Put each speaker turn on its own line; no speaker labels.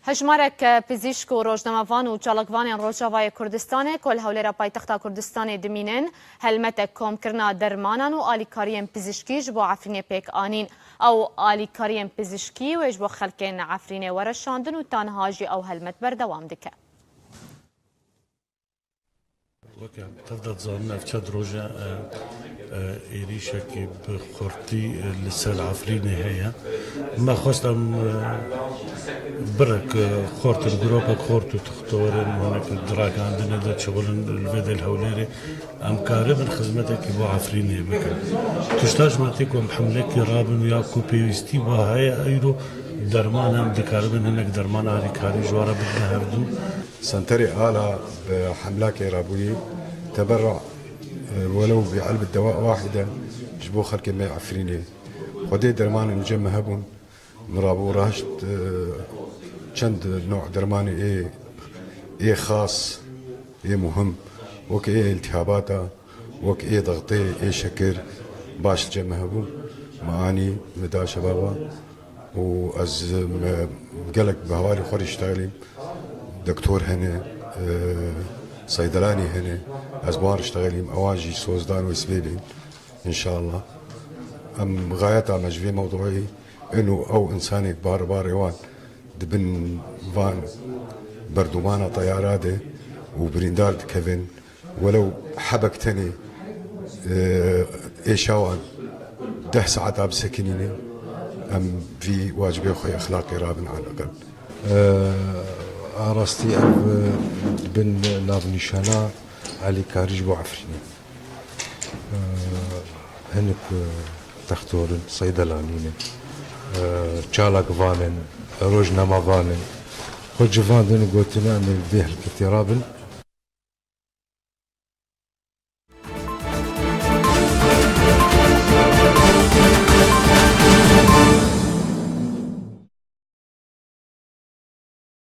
هجمارك پزیشک و روزنامه‌وان و چالاکوان روجاوای کردستان کل هولera پایتخت کردستان دمینن هلمت کم کرنا درمانان و آلیکاریم پزیشکی جبو عفرین پیک آنین او آلیکاریم پزیشکی و جبو خلکین عفرین ورشاندن و تانهاجی او هلمت بردوام دکه.
وەکە تەزانن ئەفچە درۆژە ئێریشێکی بخورتی لەسەر عفرینێ هەیە ما خواستم برك خورت الجروبك خورت وتختورن هناك دراجاندنا دا شغلن الفيدا الهوليري ام كاربن خدمتك بو عفريني بك تشتاج ماتيكم حملك رابن يا كوبيستي وهاي ايرو درمان هم دكاربن هناك درمان هاري كاري جوارا بدنا هردو
سنتري آلة بحملاك رابوني تبرع ولو بعلبة دواء واحدة جبو خلق ما عفريني ودي درمان مجمع هبون مرابو راشت چند نوع درماني ايه خاص ايه مهم وك ايه التهاباته وك ايه ضغطي ايه شكر باش جمع هبون معاني مدى شبابا وأز قلق بهوالي خوري اشتغلي دكتور هنا صيدلاني هنا أزبار اشتغلي أواجي سوزدان وسبيلين إن شاء الله أم غايتها مجفي موضوعي إنه أو إنساني بار يوان دبن فان بردومانة طيارادة وبريندار كيفن ولو حبكتني إيشاوان 10 ساعات عب سكنيني أم في واجبي أخوي أخلاقي رابن على الأقل
أرستي أب بن نافنيشانا علي كارج بو عفريني هنك تختورن صيدلانين چالاك فانن روجنامه فانن خود جفان دون قوتنا من بيه الكترابن